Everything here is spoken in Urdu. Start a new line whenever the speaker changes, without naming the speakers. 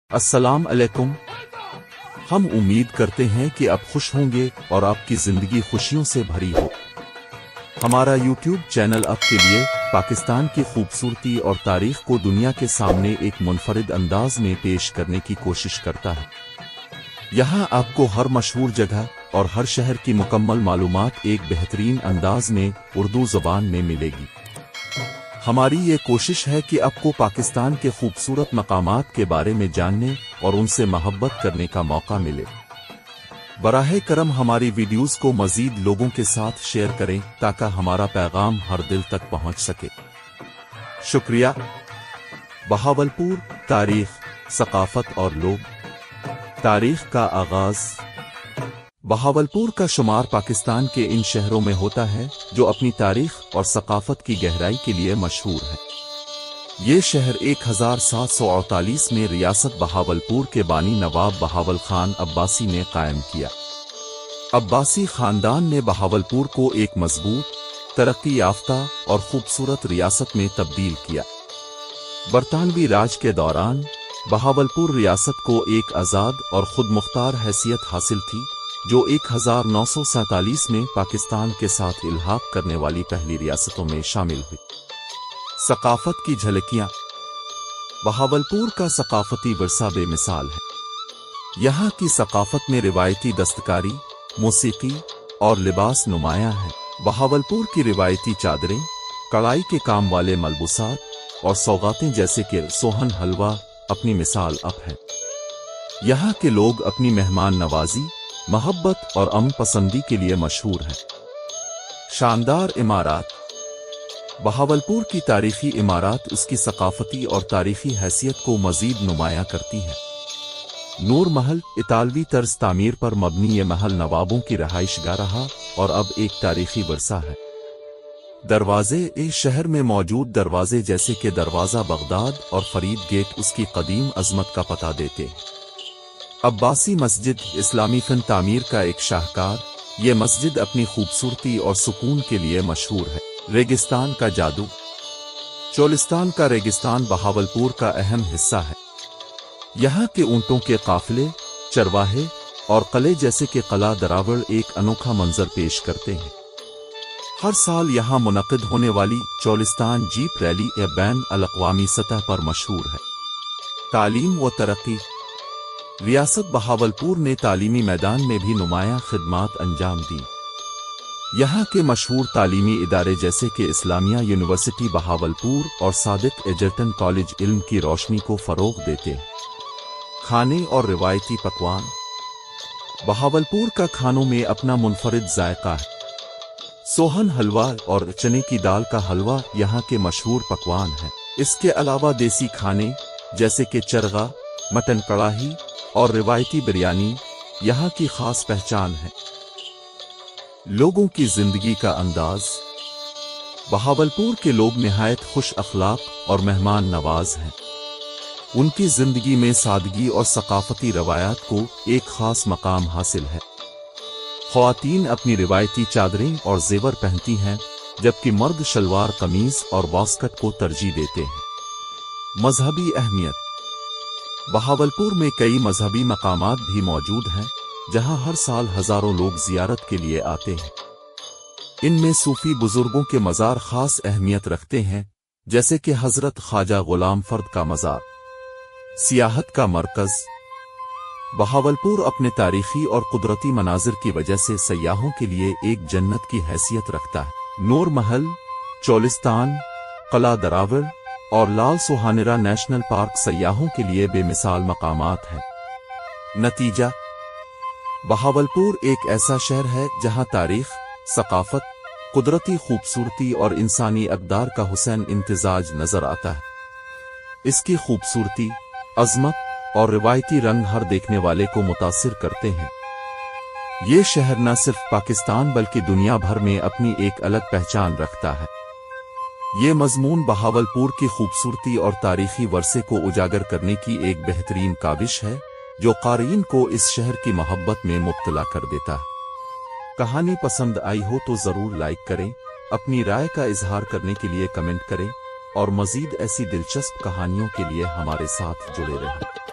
السلام علیکم۔ ہم امید کرتے ہیں کہ آپ خوش ہوں گے اور آپ کی زندگی خوشیوں سے بھری ہو۔ ہمارا یوٹیوب چینل آپ کے لیے پاکستان کی خوبصورتی اور تاریخ کو دنیا کے سامنے ایک منفرد انداز میں پیش کرنے کی کوشش کرتا ہے۔ یہاں آپ کو ہر مشہور جگہ اور ہر شہر کی مکمل معلومات ایک بہترین انداز میں اردو زبان میں ملے گی۔ ہماری یہ کوشش ہے کہ آپ کو پاکستان کے خوبصورت مقامات کے بارے میں جاننے اور ان سے محبت کرنے کا موقع ملے۔ براہ کرم ہماری ویڈیوز کو مزید لوگوں کے ساتھ شیئر کریں تاکہ ہمارا پیغام ہر دل تک پہنچ سکے۔ شکریہ۔ بہاولپور، تاریخ، ثقافت اور لوگ۔ تاریخ کا آغاز۔ بہاولپور کا شمار پاکستان کے ان شہروں میں ہوتا ہے جو اپنی تاریخ اور ثقافت کی گہرائی کے لیے مشہور ہے۔ یہ شہر 1748 میں ریاست بہاولپور کے بانی نواب بہاول خان عباسی نے قائم کیا۔ عباسی خاندان نے بہاولپور کو ایک مضبوط، ترقی یافتہ اور خوبصورت ریاست میں تبدیل کیا۔ برطانوی راج کے دوران بہاولپور ریاست کو ایک آزاد اور خود مختار حیثیت حاصل تھی، جو 1947 میں پاکستان کے ساتھ الحاق کرنے والی پہلی ریاستوں میں شامل ہوئی۔ ثقافت کی جھلکیاں۔ بہاولپور کا ثقافتی ورثہ بے مثال ہے۔ یہاں کی ثقافت میں روایتی دستکاری، موسیقی اور لباس نمایاں ہے۔ بہاولپور کی روایتی چادریں، کڑھائی کے کام والے ملبوسات اور سوغاتیں جیسے کہ سوہن حلوہ اپنی مثال اب ہیں۔ یہاں کے لوگ اپنی مہمان نوازی، محبت اور امن پسندی کے لیے مشہور ہیں۔ شاندار عمارات۔ بہاولپور کی تاریخی عمارات اس کی ثقافتی اور تاریخی حیثیت کو مزید نمایاں کرتی ہیں۔ نور محل، اطالوی طرز تعمیر پر مبنی یہ محل نوابوں کی رہائش گاہ رہا اور اب ایک تاریخی ورثہ ہے۔ دروازے۔ شہر میں موجود دروازے جیسے کہ دروازہ بغداد اور فرید گیٹ اس کی قدیم عظمت کا پتہ دیتے ہیں۔ عباسی مسجد، اسلامی فن تعمیر کا ایک شاہکار، یہ مسجد اپنی خوبصورتی اور سکون کے لیے مشہور ہے۔ ریگستان کا جادو۔ چولستان کا ریگستان بہاولپور کا اہم حصہ ہے۔ یہاں کے اونٹوں کے قافلے، چرواہے اور قلعے جیسے کہ قلعہ دراوڑ ایک انوکھا منظر پیش کرتے ہیں۔ ہر سال یہاں منعقد ہونے والی چولستان جیپ ریلی بین الاقوامی سطح پر مشہور ہے۔ تعلیم و ترقی۔ ریاست بہاولپور نے تعلیمی میدان میں بھی نمایاں خدمات انجام دیں۔ یہاں کے مشہور تعلیمی ادارے جیسے کہ اسلامیہ یونیورسٹی بہاولپور اور صادق ایجرٹن کالج علم کی روشنی کو فروغ دیتے ہیں۔ کھانے اور روایتی پکوان۔ بہاولپور کا کھانوں میں اپنا منفرد ذائقہ ہے۔ سوہن حلوہ اور چنے کی دال کا حلوہ یہاں کے مشہور پکوان ہیں۔ اس کے علاوہ دیسی کھانے جیسے کہ چرغا، مٹن کڑھائی اور روایتی بریانی یہاں کی خاص پہچان ہے۔ لوگوں کی زندگی کا انداز۔ بہاولپور کے لوگ نہایت خوش اخلاق اور مہمان نواز ہیں۔ ان کی زندگی میں سادگی اور ثقافتی روایات کو ایک خاص مقام حاصل ہے۔ خواتین اپنی روایتی چادریں اور زیور پہنتی ہیں، جبکہ مرد شلوار قمیض اور واسکٹ کو ترجیح دیتے ہیں۔ مذہبی اہمیت۔ بہاولپور میں کئی مذہبی مقامات بھی موجود ہیں، جہاں ہر سال ہزاروں لوگ زیارت کے لیے آتے ہیں۔ ان میں صوفی بزرگوں کے مزار خاص اہمیت رکھتے ہیں، جیسے کہ حضرت خواجہ غلام فرد کا مزار۔ سیاحت کا مرکز۔ بہاولپور اپنے تاریخی اور قدرتی مناظر کی وجہ سے سیاحوں کے لیے ایک جنت کی حیثیت رکھتا ہے۔ نور محل، چولستان، قلعہ دراوڑ اور لال سوہانیرا نیشنل پارک سیاحوں کے لیے بے مثال مقامات ہیں۔ نتیجہ۔ بہاولپور ایک ایسا شہر ہے جہاں تاریخ، ثقافت، قدرتی خوبصورتی اور انسانی اقدار کا حسین امتزاج نظر آتا ہے۔ اس کی خوبصورتی، عظمت اور روایتی رنگ ہر دیکھنے والے کو متاثر کرتے ہیں۔ یہ شہر نہ صرف پاکستان بلکہ دنیا بھر میں اپنی ایک الگ پہچان رکھتا ہے۔ یہ مضمون بہاولپور کی خوبصورتی اور تاریخی ورثے کو اجاگر کرنے کی ایک بہترین کاوش ہے، جو قارئین کو اس شہر کی محبت میں مبتلا کر دیتا ہے۔ کہانی پسند آئی ہو تو ضرور لائک کریں، اپنی رائے کا اظہار کرنے کے لیے کمنٹ کریں اور مزید ایسی دلچسپ کہانیوں کے لیے ہمارے ساتھ جڑے رہیں۔